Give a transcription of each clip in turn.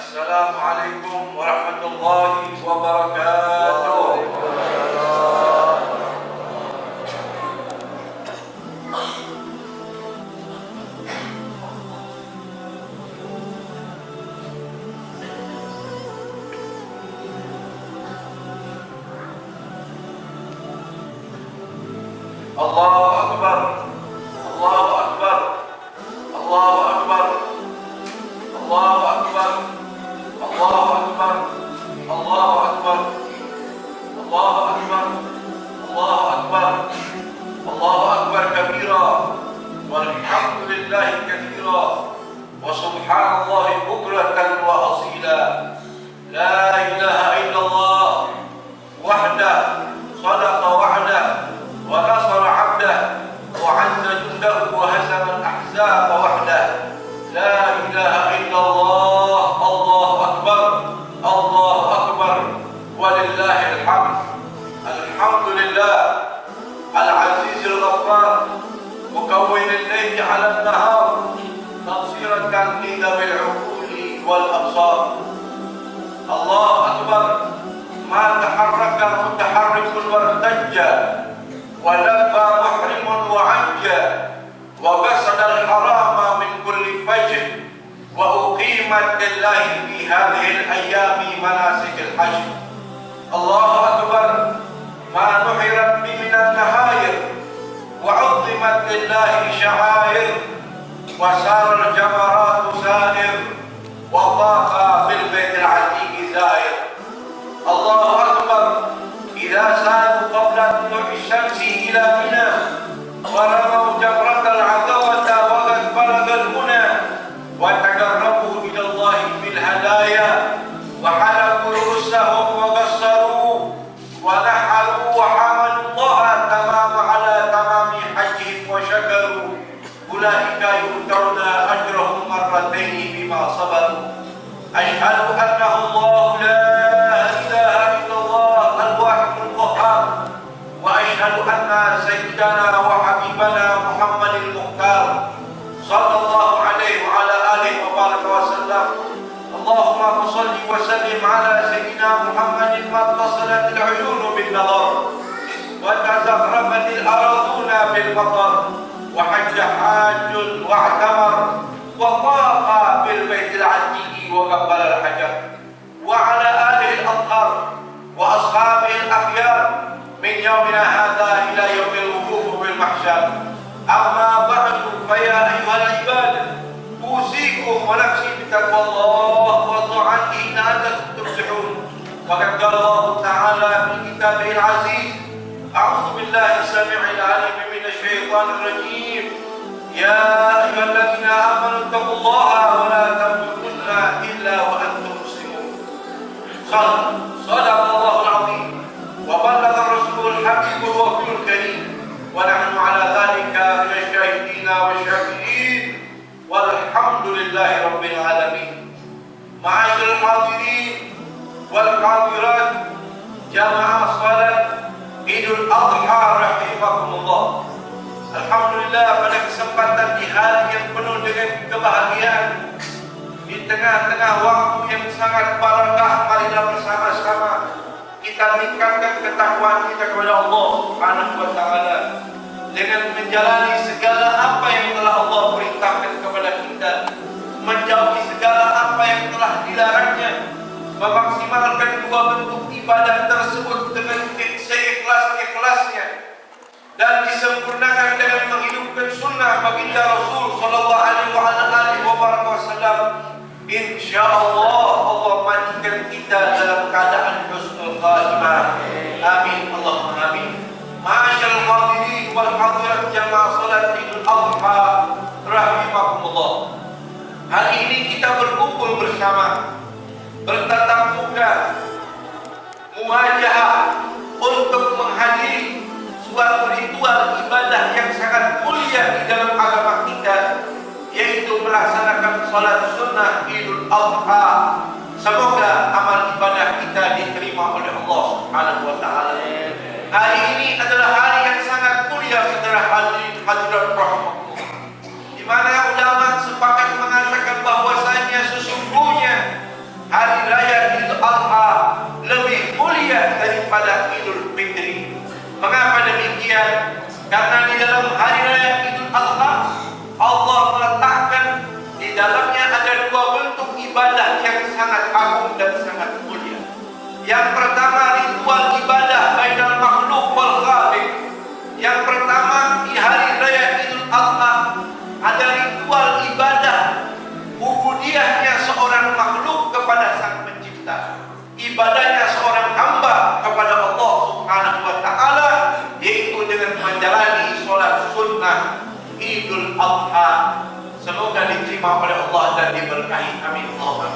Assalamualaikum warahmatullahi wabarakatuh. Allahu Akbar, Allahu Akbar, Allahu Akbar, Allahu Akbar, Allahu Akbar, Allahu Akbar, Allahu Akbar, Allahu Akbar, Allahu Akbar kabira, walhamdulillahi katsira, wa subhanallahi bukratan wa asila. La ilaha illallah wahdah sadaqa wa'dah wa nasara 'abdah wa 'azza jundahu wa hazama al-ahzaba wahdah. La ilaha illallah, Allahu akbar, Allahu akbar, walillahil hamd. Alhamdulillah al-aziz al-ghaffar mukawwin al-layli 'ala an-nahar tafsiratan li dhawil 'uquli wal absar. Allahu akbar ma taharraka mutaharrikun wartajja wa labba muhrimun wa 'ajja wa qasada al-harama min kulli fajr wa uqimat lillahi fi hadhihi al-ayyami manasik al-hajj. Allahu akbar ma nuhirat bi min an-nahayir wa 'azzimat lillahi sha'air wa sara al-jamarat sa'ir wa taqa bil bait al-'atiq zair. Allahu akbar idza sa'u qabla tulu'i syamsi ila mina ورموا جمرة العقبة وقد بلغ المنى وتقربوا إلى الله بالهدايا وحلقوا رؤوسهم وقصروا ونحروا وحمدوا الله تمام على تمام حجهم وشكروا أولئك يؤتون أجرهم مرتين بما صبروا. أشهد أنه الله لا إله إلا الله الواحد القهار وأشهد أن سيدنا وحبيبنا محمد المختار صلى الله عليه وعلى آله وبارك وسلم. اللهم صل وسلم على سيدنا محمد ما اتصلت العيون بالنظر وتزخرفت الأراضون بالمطر وحج حاج واعتمر وطاف بالبيت العتيق وقبل الحجر وعلى آله الأطهار وأصحابه الأخيار من يومنا هذا إلى يوم الوقوف بالمحشر. أما بعد فيا أيها العباد أوصيكم ونفسي بتقوى الله وطاعته لعلكم تفلحون. وقد قال الله تعالى في كتابه العزيز: أعوذ بالله السميع العليم من الشيطان الرجيم. يا أيها الذين آمنوا اتقوا الله ولا تموتن إلا وأنتم مسلمون. صدق الله العظيم وبلغ الرسول الحبيب الوفي الكريم ونحن على ذلك من الشاهدين والشاكرين والحمد لله رب العالمين. معاشر الحاضرين والحاضرات جماعة صلاة عيد الأضحى رحمكم الله. Alhamdulillah pada kesempatan di hari yang penuh dengan kebahagiaan di tengah-tengah waktu yang sangat barakah, marilah bersama-sama kita tingkatkan ketakwaan kita kepada Allah Subhanahu wa taala dengan menjalani segala apa yang telah Allah perintahkan kepada kita, menjauhi segala apa yang telah dilarangnya, memaksimalkan dua bentuk ibadah tersebut dengan seikhlas-ikhlasnya dan disempurnakan dengan menghidupkan sunnah baginda Rasul sallallahu alaihi wasallam. Insyaallah Allah matikan kita dalam keadaan husnul khatimah. Amin Allahumma amin. Ma'asyiral hadirin wal hadirat jamaah salat Idul Adha rahimakumullah. Hari ini kita berkumpul bersama, bertatap muka, muwajahah untuk menghadiri suatu ritual ibadah yang sangat mulia di dalam agama kita, yaitu melaksanakan salat sunnah Idul Adha. Semoga amal ibadah kita diterima oleh Allah Subhanahu wa taala. Hari ini adalah hari yang sangat mulia saudara hadirin hadirat rahmatullah, di mana ulama sepakat mengatakan bahwasanya sesungguhnya dua bentuk ibadah yang sangat agung dan sangat mulia. Yang pertama, ritual ibadah bainal makhluk wal khaliq. Yang pertama, di hari raya Idul Adha ada ritual ibadah ubudiyahnya seorang makhluk kepada Sang Pencipta. Ibadahnya seorang hamba kepada Allah Subhanahu wa taala, yaitu dengan menjalani sholat sunnah Idul Adha. Semoga diterima oleh Allah dan diberkahi. Amin. Amin.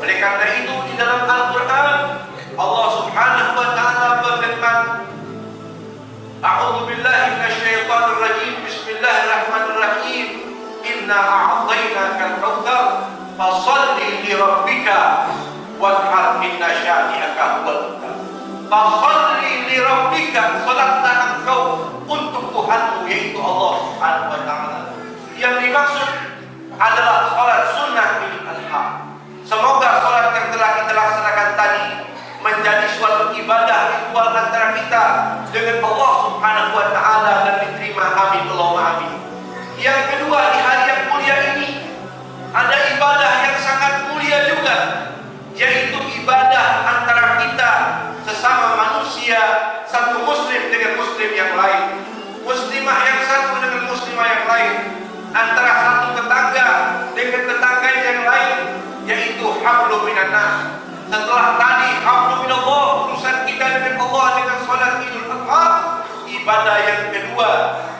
Oleh karena itu di dalam Al-Quran Allah Subhanahu wa taala berfirman, A'udzu billahi minasyaitonir rajim. Bismillahirrahmanirrahim. Inna a'tainakal kautsar fashalli li rabbika wanhar inna syani'aka huwal abtar. Fashalli li rabbika, salatlah engkau untuk Tuhanmu, yaitu Allah Subhanahu wa taala. Yang dimaksud adalah salat sunnah Idul Adha. Semoga salat yang telah kita laksanakan tadi menjadi suatu ibadah ritual antara kita dengan Allah Subhanahu wa taala dan diterima. Amin. Allahumma amin. Yang kedua, di hari yang mulia ini ada ibadah yang sangat mulia juga, yaitu ibadah antara kita sesama manusia, satu muslim dengan muslim yang lain, muslimah yang satu dengan muslimah yang lain, antara satu tetangga dengan tetangga yang lain, yaitu hablum minan nas. Setelah tadi hablum minallah, urusan kita dengan Allah dengan salat Idul Adha, ibadah yang kedua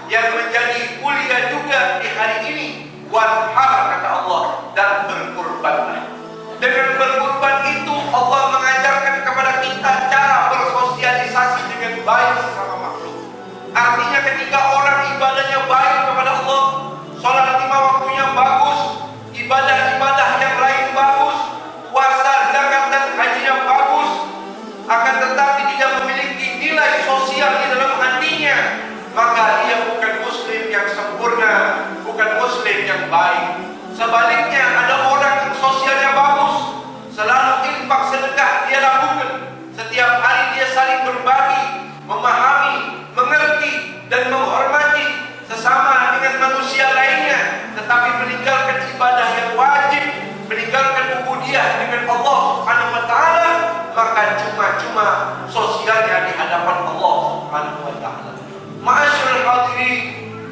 yang menjadi mulia juga di hari ini, wanhar kata Allah, dan berkurbanlah. Dengan berkurban itu Allah mengajarkan kepada kita cara bersosialisasi dengan baik sesama makhluk. Artinya ketika orang ibadahnya baik kepada Allah, sholat 5 waktunya bagus, ibadah-ibadah yang lain bagus, puasa, zakat dan hajinya bagus, akan tetapi tidak memiliki nilai sosial di dalam hatinya, maka dia bukan muslim yang sempurna, bukan muslim yang baik. Sebaliknya, ada orang yang sosialnya bagus, selalu infak sedekah dia lakukan, setiap hari dia saling berbagi, memahami, mengerti dan menghormati sesama dengan manusia lainnya, tetapi meninggalkan ibadah yang wajib, meninggalkan ubudiyah dengan Allah Subhanahu wa taala, maka cuma-cuma sosialnya di hadapan Allah Subhanahu wa taala. Ma'asyiral hadirin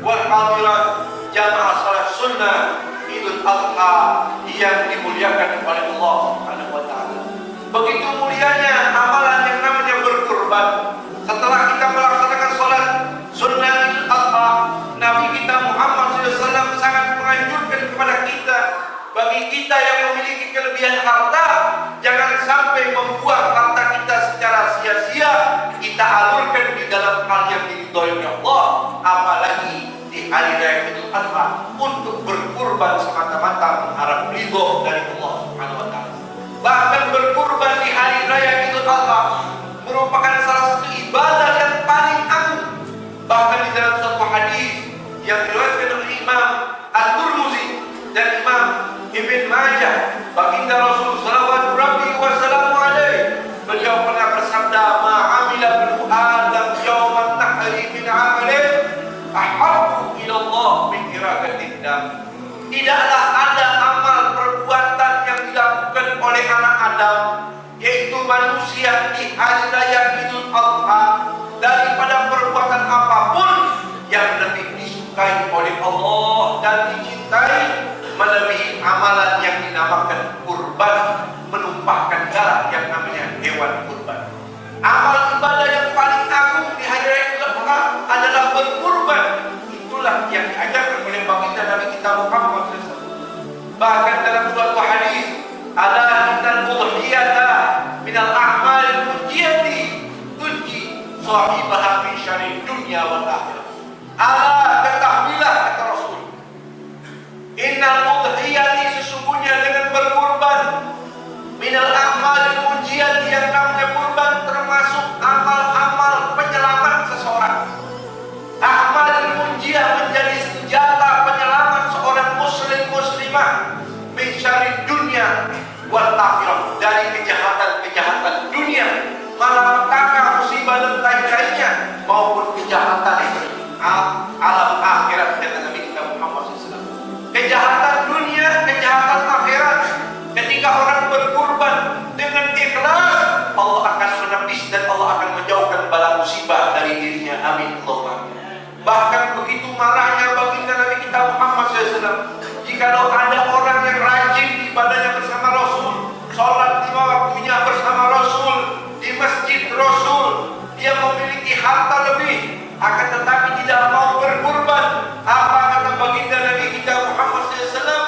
wal hadirat, jamaah salat sunnah Idul Adha yang dimuliakan oleh Allah Subhanahu wa taala. Begitu mulianya amalan yang namanya berkurban. Setelah kita melaksanakan salat sunnah Idul Adha, Nabi kita Muhammad SAW sangat menganjurkan kepada kita, bagi kita yang memiliki kelebihan harta, jangan sampai membuang harta kita secara sia-sia. Kita alurkan di dalam hal yang diridhoi oleh Allah, apalagi di hari raya Idul Adha, untuk berkurban semata-mata mengharap ridho dari Allah Subhanahu wa taala. Bahkan berkurban di hari raya Idul Adha merupakan salah satu ibadah yang paling agung. Bahkan di dalam suatu hadis yang diriwayatkan oleh Imam At-Tirmidzi dan Imam Ibn Majah, baginda Rasul sallallahu alaihi wasallam, beliau pernah bersabda, "Ma'amila bil Adam yauman nahri min 'amalin ahabbu ila Allah min iraqatid dam." Tidaklah ada amal perbuatan yang dilakukan oleh anak Adam, yaitu manusia, di hari raya Idul Adha, daripada perbuatan apapun yang lebih disukai oleh Allah dan dicintai melebihi amalan yang dinamakan kurban, menumpahkan darah yang namanya hewan kurban. Amal ibadah yang paling agung di hari raya Idul Adha adalah berkurban. Itulah yang diajarkan oleh baginda Nabi kita Muhammad SAW. Bahkan dalam suatu hadis, ala innal udhiyata minal a'mal munjiyati tunji sahibaha min syarri dunya wal akhirah. Ala, ketahuilah kata Rasul, innal udhiyati, sesungguhnya dengan berkurban, minal a'mal munjiyati, yang namanya harta lebih, akan tetapi tidak mau berkurban. Apa kata baginda Nabi kita Muhammad SAW?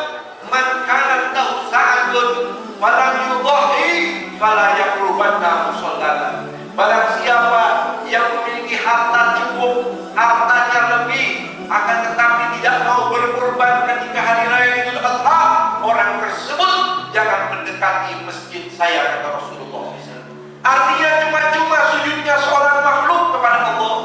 Man kanat lahu sa'adun falam yudhahi fala yaqrubanna musallana. Barang siapa yang memiliki harta cukup, hartanya lebih, akan tetapi tidak mau berkurban ketika hari raya Idul Adha, orang tersebut jangan mendekati masjid saya, kata Rasulullah SAW. Artinya cuma-cuma sujudnya seorang makhluk kepada Allah,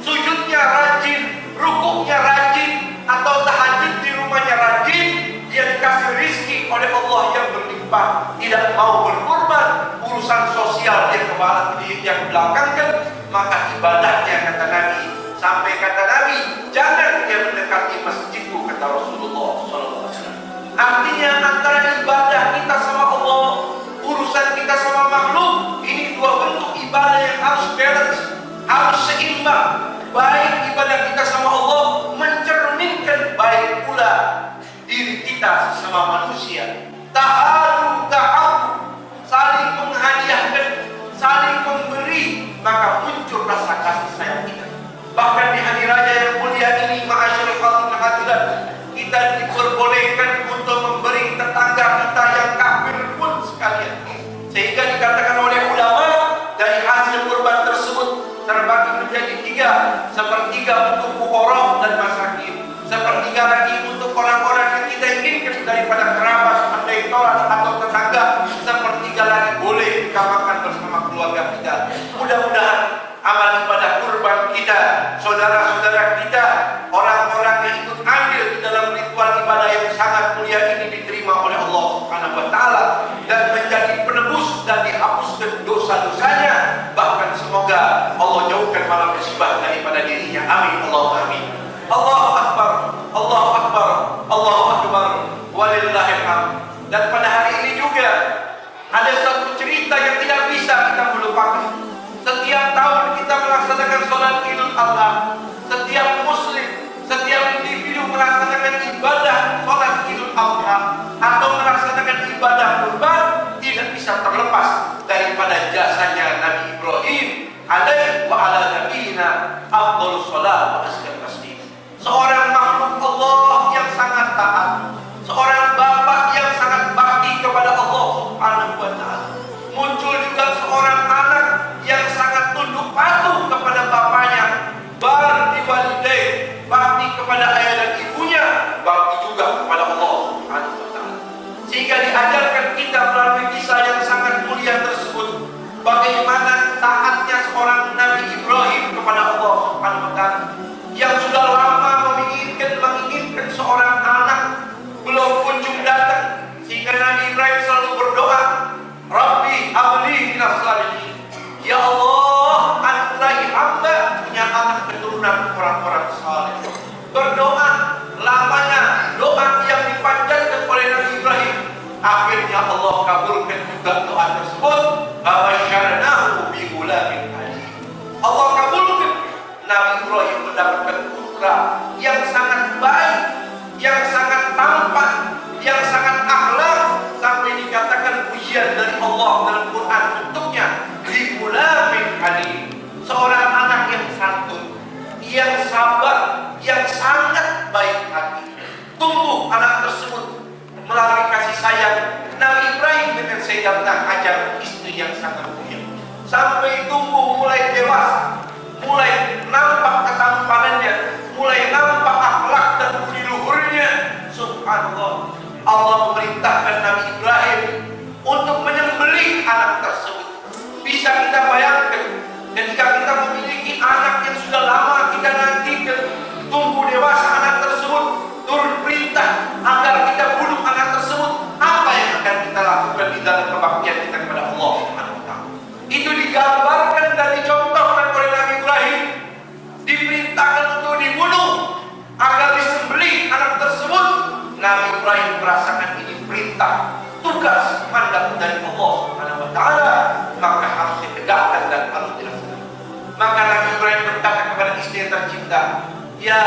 sujudnya rajin, rukuknya rajin, atau tahajud di rumahnya rajin, dia dikasih rizki oleh Allah yang berlimpah, tidak mau berkurban, urusan sosial dia belakangkan, maka ibadahnya, kata Nabi, sampai kata Nabi, jangan dia mendekati masjidku, kata Rasulullah SAW. Artinya antara ibadah kita sama Allah, urusan kita sama makhluk, ini dua bentuk ibadah yang harus balance, harus seimbang. Baik ibadah kita sama Allah mencerminkan baik pula diri kita sesama manusia. Ta'alu ta'alu, saling menghadiahkan, saling memberi, maka muncul rasa kasih sayang kita. Bahkan di hari raya yang mulia ini, ma'asyarul hadirat, kita diperbolehkan untuk memberi tetangga kita yang kafir pun sekalian. Sehingga dikatakan oleh ulama, dari hasil kurban tersebut terbagi menjadi tiga: sepertiga untuk fuqara dan masakin, sepertiga lagi untuk orang-orang yang kita inginkan daripada kerabat, pendektoran atau tetangga, sepertiga lagi boleh dikamakan bersama keluarga kita. Mudah-mudahan amal ibadah kurban kita, saudara-saudara kita, orang-orang yang ikut andil di dalam ritual ibadah yang sangat mulia ini diterima oleh Allah Subhanahu wa taala dan menjadi penebus dan dihapuskan dosa-dosanya. Bahkan semoga Allah jauhkan malam musibah daripada dirinya. Amin, Allahumma amin. Allahu akbar, Allahu akbar, Allahu akbar, walillahil hamd. Dan pada hari ini juga ada satu cerita yang tidak bisa kita melupakan. Setiap tahun kita melaksanakan sholat Idul Adha. Setiap muslim, setiap individu melaksanakan ibadah sholat Idul Adha atau melaksanakan ibadah kurban, tidak bisa terlepas daripada jasanya Nabi Ibrahim alaihi wa ala nabiyina afdhalus shalah wa azkar taslim. Seorang makhluk Allah yang sangat taat, seorang bapak yang sangat bakti kepada Allah Subhanahu wa taala. Muncul juga seorang anak yang sangat tunduk patuh kepada bapaknya, bakti walidai, bakti kepada ayah dan ibunya, bakti juga kepada Allah Subhanahu wa taala. Sehingga diajarkan kita melalui kisah yang sangat mulia tersebut bagaimana taatnya seorang Nabi Ibrahim kepada Allah Subhanahu wa taala yang sudah lama menginginkan seorang anak, belum kunjung datang, sehingga Nabi Ibrahim selalu berdoa, Rabbi habli minas salihin. Ya Allah, antai hamba punya anak keturunan orang-orang saleh. Berdoa lamanya, doa yang dipanjatkan oleh Nabi Ibrahim, akhirnya Allah kabulkan juga doa tersebut. Babasyarnahu bi ghulamin halim. Allah kabulkan, Nabi Ibrahim mendapatkan putra yang sangat baik, yang sangat tampan, yang sangat akhlak, sampai dikatakan pujian dari Allah dalam Quran untuknya, bi ghulamin halim. Seorang anak yang santun, yang sabar, yang sangat baik hati. Tumbuh anak tersebut melalui kasih sayang Nabi Ibrahim dengan Sayyidatuna Hajar, istri yang sangat mulia, sampai tumbuh mulai dewasa, mulai nampak ketampanannya, mulai nampak akhlak dan budi luhurnya. Subhanallah, Allah memerintahkan Nabi Ibrahim untuk menyembelih anak tersebut. Bisa kita bayangkan ketika kita memiliki anak yang sudah lama kita nantikan, tumbuh dewasa anak tersebut, turun perintah agar kita bunuh anak tersebut, apa yang akan kita lakukan di dalam kebaktian kita kepada Allah Subhanahu wa taala. Itu digambarkan dan dicontohkan oleh Nabi Ibrahim. Diperintahkan untuk dibunuh agar disembelih anak tersebut. Nabi Ibrahim merasakan ini perintah, tugas, mandat dari Allah Subhanahu wa taala, maka harus ditegakkan dan harus dilaksanakan. Maka Nabi Ibrahim berkata kepada istri yang tercinta, ya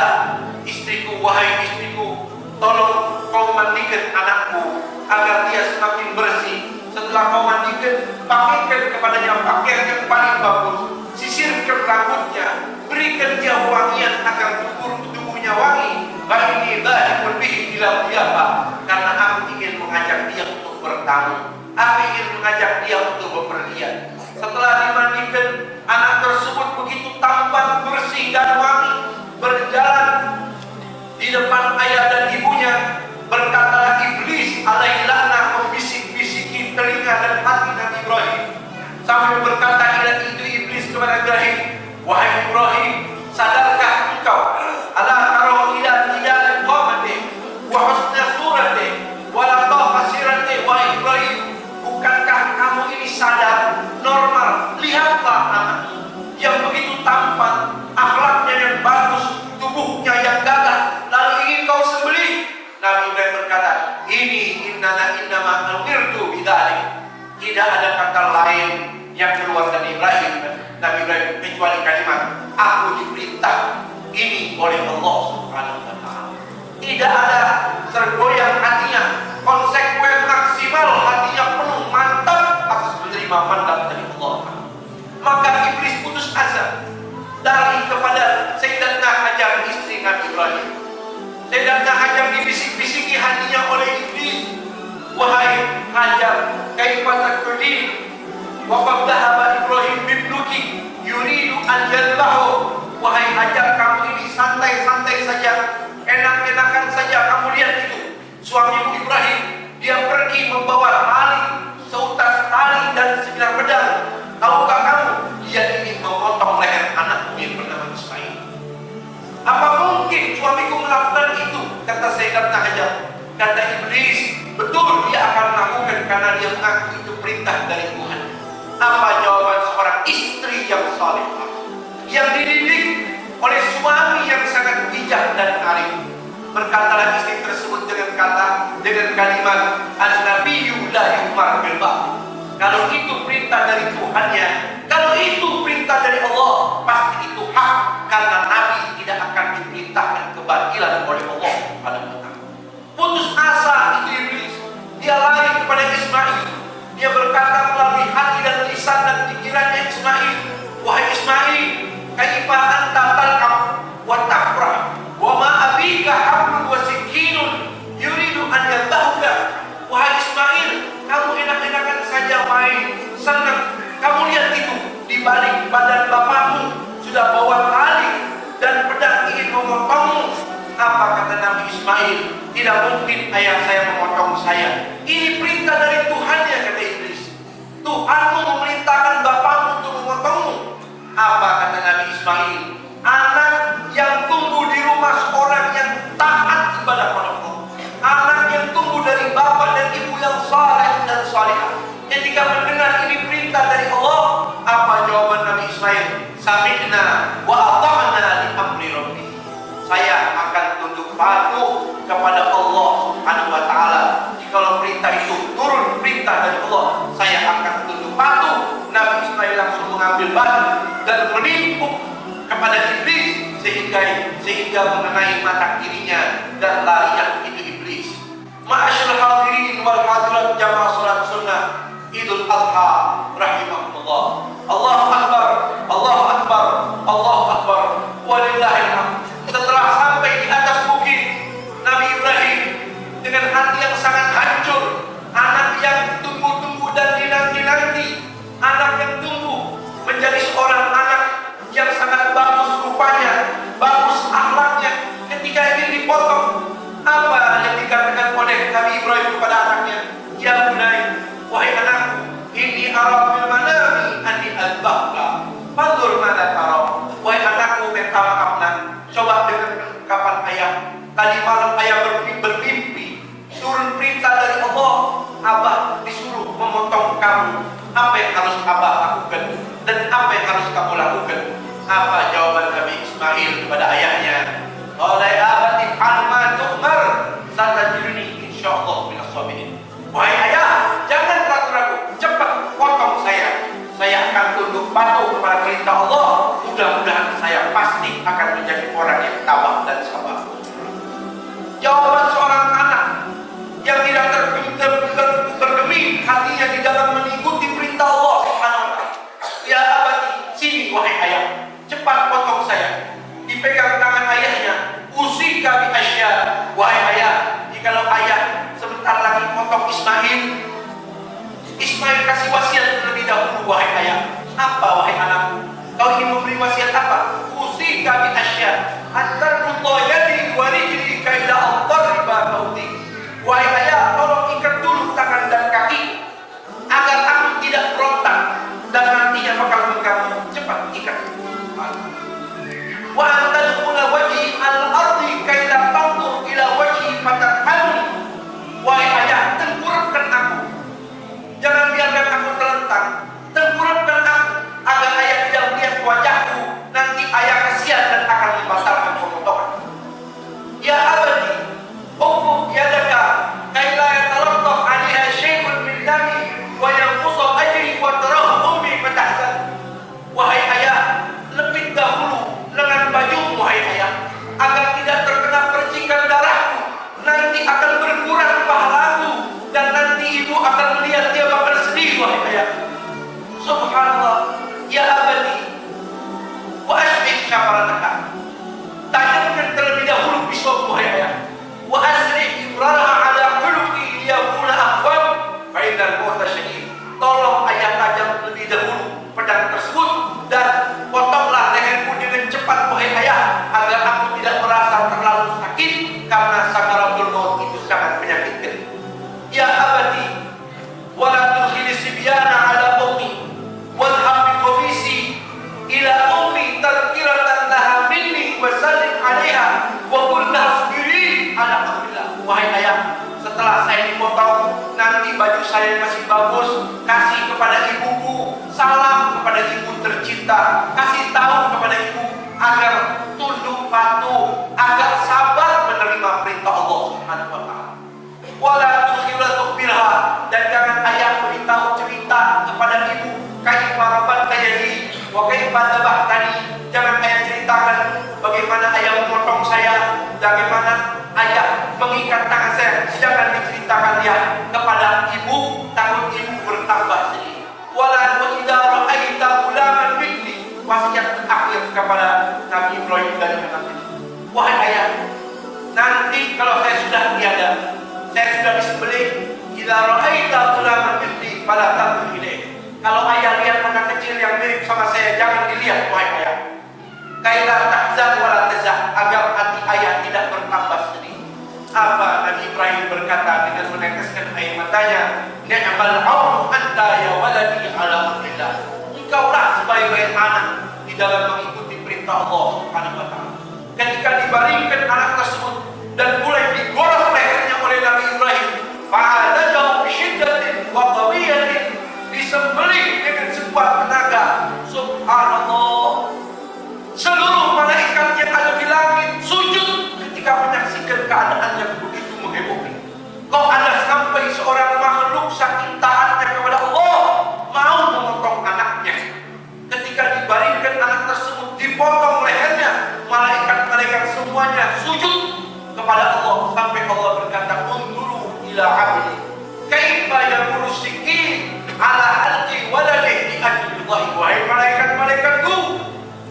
istriku, wahai istriku, tolong kau mandikan anakku agar dia semakin bersih. Setelah kau mandikan, pakaikan kepadanya pakaian yang paling bagus, sisirkan ikat rambutnya, berikan dia wangian agar tubuhnya wangi. Baini dzahibun bihi ila dhiyafah, karena aku ingin mengajak dia untuk bertamu. Aku ingin mengajak dia untuk bepergian. Setelah dimandikan, anak tersebut begitu tampan, bersih dan wangi, berjalan di depan ayah dan ibunya. Berkatalah iblis alaihi laknah membisik-bisiki telinga dan hati Nabi Ibrahim, sambil berkata itu iblis kepada Ibrahim, wahai Ibrahim, sadarkah engkau ala tara ila tidal qamati wa husna surati wa latafa sirati wa Ibrahim, bukankah kamu ini sadar, normal, lihatlah anakmu yang begitu tampan, akhlaknya yang bagus, tubuhnya yang gagah, lalu ingin kau sembelih. Nabi Ibrahim berkata, innama umirtu bidzalik. Tidak ada kata lain yang keluar dari Nabi Ibrahim kecuali kalimat, aku diperintah ini oleh Allah Subhanahu wa taala. Tidak ada tergoyang hatinya, konsekuen maksimal, hatinya penuh mantap atas menerima mandat dari Allah. Maka iblis putus asa, lari kepada Sayyidatuna Hajar, istri Nabi Ibrahim. Sayyidatuna Hajar dibisik-bisiki hatinya oleh iblis, wahai Hajar, kaifa taqulin wa qad dhahaba Ibrahim bibnuki yuridu an yadhbahu. Wahai Hajar, kamu ini santai-santai saja, enak-enakan saja. Kamu lihat itu, suamimu Ibrahim, dia pergi membawa tali, seutas tali dan sebilah pedang. Tahukah kamu, dia ingin memotong leher anakmu yang bernama Ismail. Apa mungkin suamiku melakukan itu? Kata Sayyidatuna Hajar. Kata iblis, betul dia akan melakukan karena dia mengaku itu perintah dari Tuhan. Apa jawaban seorang istri yang salehah, yang dididik oleh suami yang sangat bijak dan arif? Berkatalah istri tersebut dengan kalimat, an-nabiyyu la yu'mar bil batil. Kalau itu perintah dari Tuhannya, kalau itu perintah dari Allah, pasti itu hak, karena Nabi tidak akan diperintahkan kebatilan oleh Allah pada kita. Putus asa itu iblis, dia lari kepada Ismail. Dia berkata melalui hati dan lisan dan pikirannya Ismail, wahai Ismail, kaifa anta talqab wa tafrah wa ma abika hablun wa sikinun yuridu an yadhahuka. Wahai Ismail, kamu enak-enakan saja main, senang. Kamu lihat itu, di balik badan bapakmu sudah bawa tali dan pedang ingin memotongmu. Apa kata Nabi Ismail? Tidak mungkin ayah saya memotong saya. Ini perintah dari Tuhannya, kata iblis. Tuhanmu memerintahkan bapakmu untuk memotongmu. Apa kata Nabi Ismail? Anak yang tumbuh di rumah seorang yang taat ibadah pada Allah, anak yang tumbuh dari bapak dan ibu yang saleh dan salihah, ketika mendengar ini perintah dari Allah, apa jawaban Nabi Ismail? Sami'na wa ata'na li amri rabbi. Saya akan tunduk patuh kepada Allah Subhanahu wa taala. Jikalau perintah itu turun perintah dari Allah, saya akan tunduk patuh. Nabi Ismail langsung mengambil batu dan menimpuk kepada iblis sehingga mengenai mata kirinya dan larinya itu iblis. Ma'asyiral hadirin wal hadirat jamaah salat sunnah Idul Adha rahimahumullah. Allahu akbar, Allahu akbar, Allahu akbar, walillahil hamd. Setelah sampai di atas bukit, Nabi Ibrahim dengan hati yang sangat hancur, anak yang tumbuh-tumbuh dan dinanti-nanti, anak yang tumbuh menjadi seorang anak yang sangat bagus rupanya, bagus akhlaknya, ketika ingin dipotong, apa yang dikatakan oleh Nabi Ibrahim kepada anaknya? Ya bunai, wahai anakku, ini ara fil manami anni adbahka fanzur madza tara. Wahai anakku, minta maaf nak, coba dengar kapan ayah. Tadi malam ayah bermimpi turun perintah dari Allah, abah disuruh memotong kamu. Apa yang harus abah lakukan dan apa yang harus kamu lakukan? Apa jawaban Nabi Ismail kepada ayahnya? Qala ya abati fa'al ma tu'mar satajiduni insyaallah minas sabirin. Wahai ayah, jangan ragu-ragu, cepat potong saya. Saya akan tunduk patuh kepada perintah Allah. Mudah-mudahan saya pasti akan menjadi orang yang tabah dan sabar. Jawaban seorang anak yang tidak bergeming hatinya di dalam mengikuti perintah Allah Subhanahu wa taala. Ya abati, sini wahai ayah. Ismail. Ismail kasih wasiat terlebih dahulu, wahai ayah. Apa wahai anak? Kau ingin memberi wasiat apa? Usika bi asya antarullah yadi wa rijli kaila al-darriba mauti. Wahai ayah, tolong ikat dulu tangan dan kaki agar aku tidak berontak dan nantinya bakal mengganggu. Cepat ikat. Wa antadkhula wajhi al-ardi kaila tanzur ila wajhi fatarhamni. Wahai ayah, tengkurapkan aku. Jangan biarkan aku terlentang. Tengkurapkan aku agar ayah tidak melihat wajahku. Nanti ayah kasihan dan akan membatalkan pemotongan. Ya abadi, uquf yadaka kaila yatalattaf 'alaiha syai'un min dami wa yanqusu ajri wa tarahu ummi fatahzan. Wahai ayah, lepit dahulu lengan bajumu wahai ayah, agar tidak terkena percikan darahku. Nanti akan berkurang pahalaku dan nanti ibu akan melihat dia bakal sedih wahai ayah. Subhanallah. Ya abadi, wa asbih syafaranaka. Tajamkan terlebih dahulu pisaumu wahai ayah. Wa asri ibraraha ala khuluqi liyakuna ahwam fa innal mauta syadid. Tolong ayah tajam terlebih dahulu pedang tersebut dan potonglah leherku dengan cepat wahai ayah, agar aku tidak merasa terlalu sakit karena sakaratul maut itu sangat menyakitkan. Ya abadi, wala tudkhili sibyana ala ummi wadhhab bi qamisi ila ummi tadhkiratan laha minni wa sallim 'alaiha wa qul laha asbiri ala amrillah. Wahai ayah, setelah saya dipotong, nanti baju saya masih bagus, kasih kepada ibuku, salam kepada ibu tercinta, kasih tahu kepada ibu agar tunduk patuh, agar sabar menerima perintah Allah Subhanahu wa taala. Wala tukhila tukhbirha, dan jangan ayah beritahu cerita kepada ibu kaifa rabbani wa kaifa dhabahtani. Jangan ayah ceritakan bagaimana ayah memotong saya, bagaimana ayah mengikat tangan saya. Jangan diceritakan ya kepada ibu, takut ibu bertambah sedih. Wala wa idza ra'aita ghulaman minni, wasiat terakhir kepada Nabi Ibrahim dan anak-anaknya. Wahai ayah, nanti kalau saya sudah tiada, saya sudah disembelih, idza ra'aita ghulaman minni fala tanzur ilaih. Kalau ayah lihat anak kecil yang mirip sama saya, jangan dilihat wahai ayah. Kaila tahzan wala tazah, agar hati ayah tidak bertambah sedih. Apa Nabi Ibrahim berkata dengan meneteskan air matanya? Ni'mal aunu anta ya waladi ala amrillah. Engkaulah sebaik-baik anak di dalam mengikuti perintah Allah Subhanahu wa taala. Ketika dibaringkan anak tersebut dan mulai digorok lehernya oleh Nabi Ibrahim, fa'adajahu bisyiddatin wa qawiyatin, disembelih dengan sebuah tenaga. Subhanallah. Seluruh malaikat yang ada di langit sujud ketika menyaksikan keadaan yang begitu menghebohkan. Kok ada sampai seorang makhluk saking taatnya kepada Allah mau memotong anaknya. Ketika dibaringkan anak tersebut, dipotong lehernya, malaikat-malaikat semuanya sujud kepada Allah sampai Allah berkata, "Unduru ila 'abdi kaifa yamuru sikin ala halqi waladihi bi ajlillahi." Wahai malaikat-malaikatku,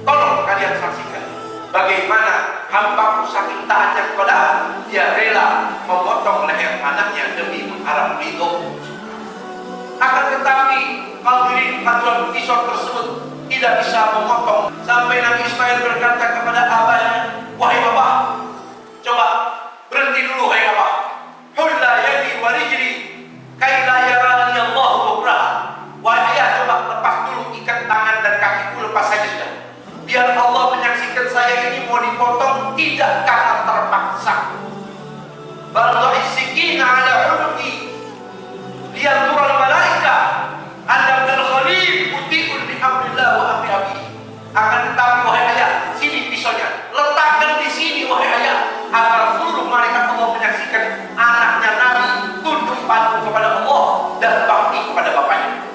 tolong kalian saksikan bagaimana hamba-Ku saking taatnya kepada dia rela memotong leher anaknya demi mengharap ridho. Akan tetapi hadirin hadirat kisah tersebut tidak bisa memotong sampai Nabi Ismail berkata kepada abahnya, "Wahai bapak, coba berhenti dulu wahai bapak. Hulla yadi wa rijli kaila yarani Allah bukrah." Wahai ayah, coba lepas dulu ikat tangan dan kakiku, lepas saja sudah. Biar Allah menyaksikan saya ini mau dipotong tidak karena terpaksa. Balwa isikina ala unuki liyanzura al-malaika anna al-khalil muti'un bi amrillah wa amri abi. Akan tetapi wahai ayah, sini pisaunya, letakkan di sini wahai ayah, agar seluruh malaikat Allah menyaksikan anaknya Nabi tunduk patuh kepada Allah dan bakti kepada bapaknya.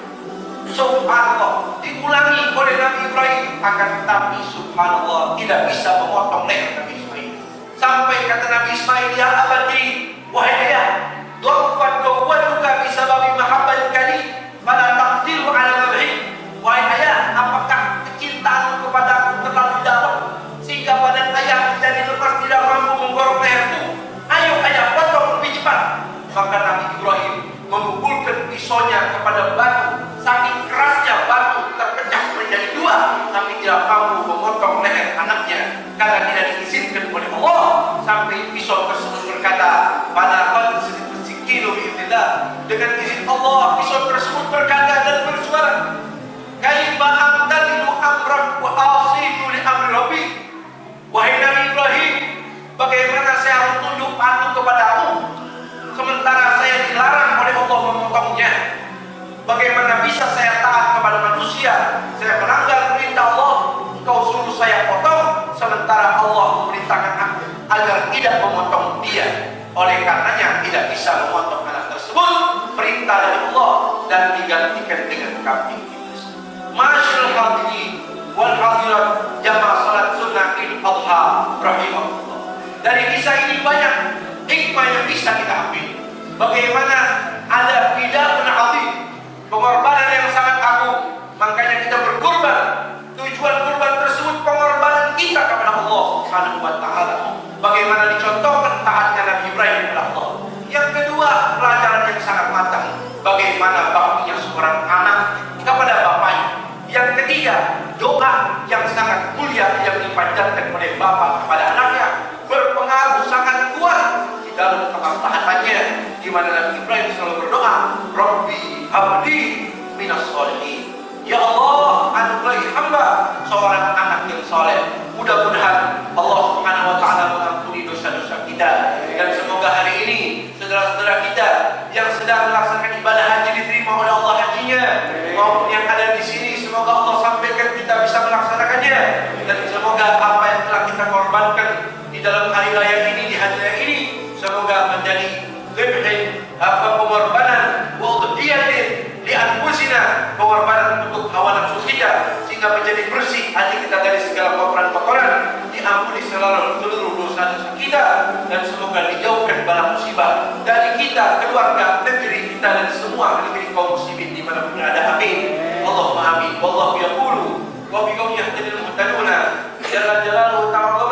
Subhanallah, diulangi oleh Nabi Ibrahim, akan tetapi subhanallah tidak bisa memotong leher Nabi Ismail. Sampai kata Nabi Ismail, "Ya abadi, wahai ayah, dhafat qawwatuka bisababi mahabbatin kali fala taqdiru ala mabhi." Wahai ayah, apakah kecintaanmu kepadaku terlalu dalam sehingga badan ayah menjadi lepas tidak mampu menggorok leherku? Ayo ayah, potong lebih cepat. Maka Nabi Ibrahim murkanya kepada batu, saking kerasnya batu terpecah menjadi dua, tapi tidak mampu memotong leher anaknya karena tidak diizinkan oleh Allah. Sampai pisau tersebut berkata, pada qad sikilu bi'idznillah, dengan izin Allah pisau tersebut berkata dan bersuara, kaifa amtalilu amrak wa asimu li amri rabbi. Wahai Nabi Ibrahim, bagaimana saya harus tunduk patuh kepadamu sementara saya dilarang oleh Allah memotongnya? Bagaimana bisa saya taat kepada manusia? Saya melanggar perintah Allah, kau suruh saya potong, sementara Allah memerintahkan aku agar tidak memotong dia. Oleh karenanya tidak bisa memotong anak tersebut, perintah dari Allah, dan digantikan dengan kambing. Masyaallah hadirin wal hadirat jamaah salat sunnah Idul Adha rahimahullah. Dari kisah ini banyak hikmah yang bisa kita ambil. Bagaimana ada fidaun azim, pengorbanan yang sangat agung. Makanya kita berkorban. Tujuan kurban tersebut pengorbanan kita kepada Allah Subhanahu wa taala. Bagaimana dicontohkan taatnya Nabi Ibrahim kepada Allah. Yang kedua, pelajaran yang sangat matang. Bagaimana baktinya seorang anak kepada bapaknya. Yang ketiga, doa yang sangat mulia yang dipanjatkan oleh bapak kepada anaknya berpengaruh sangat kuat di dalam kemaslahatannya, di mana Nabi Ibrahim selalu berdoa, Rabbi habli minas sholihin. Ya Allah, anugerahi hamba seorang anak yang soleh. Mudah-mudahan Allah Subhanahu wa taala mengampuni dosa-dosa kita, dan semoga hari ini saudara-saudara kita yang sedang melaksanakan ibadah haji diterima oleh Allah hajinya, maupun yang ada di sini, semoga Allah sampaikan kita bisa melaksanakannya, dan semoga apa yang telah kita korbankan di dalam hari raya ini, di hari raya ini, semoga menjadi pengorbanan wa udhiyatin li anfusina, pengorbanan untuk hawa nafsu kita, sehingga menjadi bersih hati kita dari segala kotoran-kotoran, diampuni seluruh dosa-dosa kita, dan semoga dijauhkan bala musibah dari kita, keluarga, negeri kita, dan semua negeri kaum muslimin dimanapun ada. Amin. Allahumma amin. Wallahu yaqulu wa biqawli yahtadil muhtaduna jalla jalaluhu ta'ala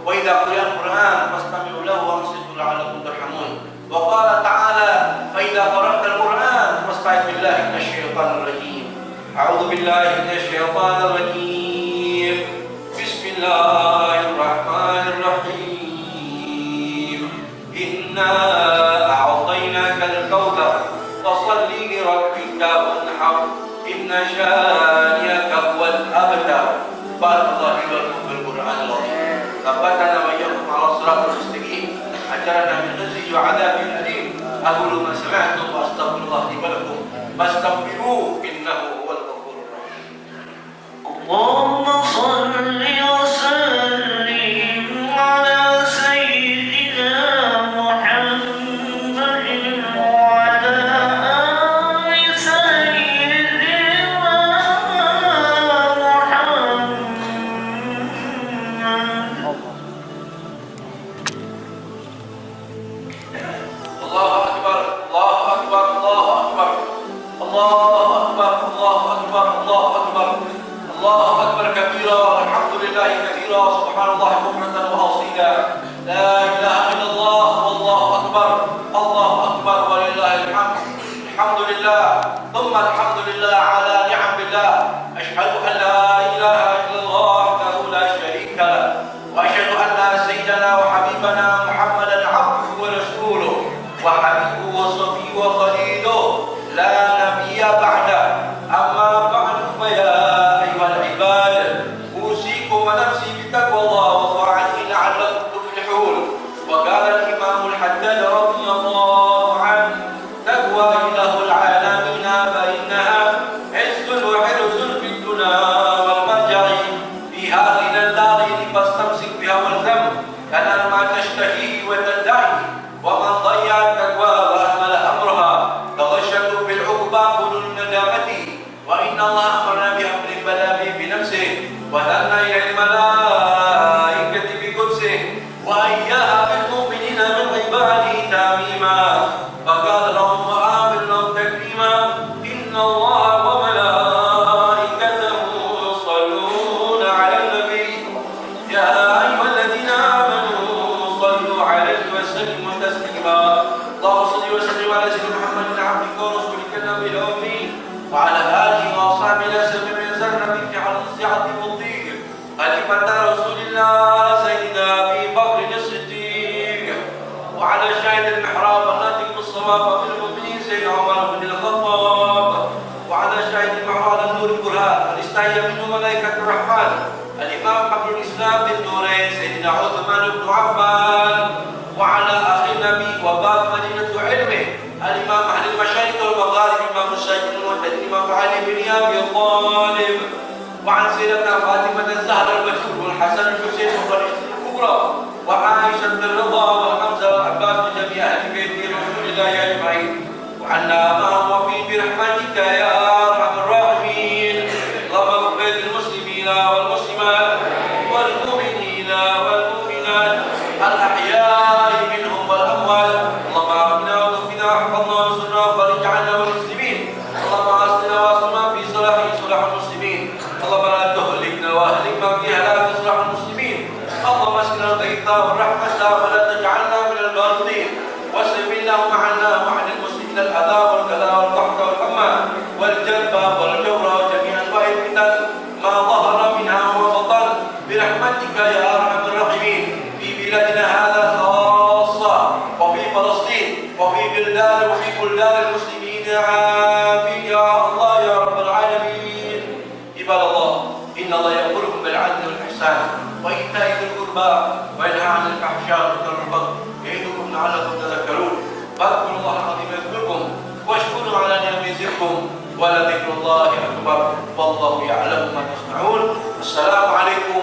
wa idza quri'a al-Qur'an fastami'u lahu wa ansitu la'allakum turhamun. Wa qala ta'ala fa idza qara'ta al-Qur'an fasta'id billahi minasyaitonir rajim. A'udzu billahi minasyaitonir rajim. Bismillahirrahmanirrahim. Inna a'tainaka al-kautsar fashalli li rabbika wanhar. Inna syani'aka huwal abtar. Barakallahu lakum bil Qur'anil azim. Rabbana wa iyyakum 'ala shiratal mustaqim. Ajarna min khizyi wa 'adzabin alim. Aqulu ma sami'tum wa astaghfirullah li wa lakum. Fastaghfiruhu innahu huwal ghafurur rahim. Allahumma shalli wa sallim 'ala sayyidina Muhammadin wa 'ala ali sayyidina Muhammad. Allahu akbar, Allahu akbar, Allahu akbar. Allahu akbar, Allahu akbar, Allahu akbar. Allahu akbar kabira, alhamdulillahi kabira, subhanallahi bukratan wa asila. La ilaha illallah, wallahu akbar. Allahu akbar walillahil hamd. Alhamdulillah, thumma alhamdulillah ala ni'amillah. Ashhadu an la ilaha illallah wahdahu la syarika lah. Wa ashhadu anna sayyidana wa habibana Muhammadan abduhu wa rasuluh wa habibuhu wa safiyuhu wa khaliluh. La nabiyya ba'da. Amma ba'du fa ya ayyuhal ibad, usikum wa nafsi bitaqwallah wa ta'atihi la'allakum tuflihun. Wa qala al-imam al-Haddad radhiyallahu anhu, taqwa ilahul alamin fa innaha 'izzun wa 'irzun fid dunya wal marja'i fi hadhihi al-darin fastamsik biha wal zam kana ma tashtahi wa tad'i wa man dhayya taqwa wa ahmala amraha taghashshatu bil 'uqba qulun nadamati. Wa inna Allah amarna bi amrin badabi bi nafsihi wa dhanna ila al-malaikati bi qudsihi wa ayyaha bil mu'minina min ibadihi tamima. Faqala lahum wa amil lahum takrima. Inna Allah wa malaikatahu yusalluna 'alan nabi. Ya ayyuhalladhina amanu sallu 'alaihi wa sallimu taslima. Allahumma salli wa sallim ala sayyidina Muhammadin 'abdika wa rasulika nabiyil والصواب من المؤمنين سيدنا عمر بن الخطاب وعلى شاهد معه على النور البرهان ونستعين منه ملائكة الرحمن الإمام حبر الإسلام بالنورين سيدنا عثمان بن عفان وعلى أخي النبي وباب مدينة علمه الإمام أهل المشارق والمغارب الإمام الساجد والإمام علي بن أبي طالب وعن سيدتنا فاطمة الزهراء البتول والحسن الحسين والرئيس الكبرى وعائشة الرضا وحمزة والعباس وجميع أهل بيت رسول الله أجمعين وعنا معهم وفي برحمتك يا أرحم الراحمين. اللهم اغفر للمسلمين والمسلمات والمؤمنين والمؤمنات الأحياء منهم والأموات. اللهم أعطنا وتوفنا وحفظنا وانصرنا وفرج عنا والمسلمين. اللهم أصلنا واصلنا في صلاحه صلاح المسلمين. اللهم لا تهلكنا واهلك من في هلاك صلاح المسلمين. اللهم اسقنا الغيث والرحمة ولا تجعلنا من القانطين. واصرف اللهم عنا وعن المسلمين العذاب والكلاء والقحط والحمى والجلب والجور وجميع انواع الفتن ما ظهر منها وما بطن برحمتك يا ارحم الراحمين في بلادنا هذا خاصة وفي فلسطين وفي بلدان وفي بلدان المسلمين آمين يا الله يا رب العالمين. عباد الله إن الله يأمركم بالعدل والإحسان وإيتاء ذي القربى وينهى عن الفحشاء والمنكر والبغي يعظكم لعلكم تذكرون. فاذكروا الله العظيم يذكركم واشكروا على نعمه يزدكم ولذكر الله أكبر والله يعلم ما تصنعون. السلام عليكم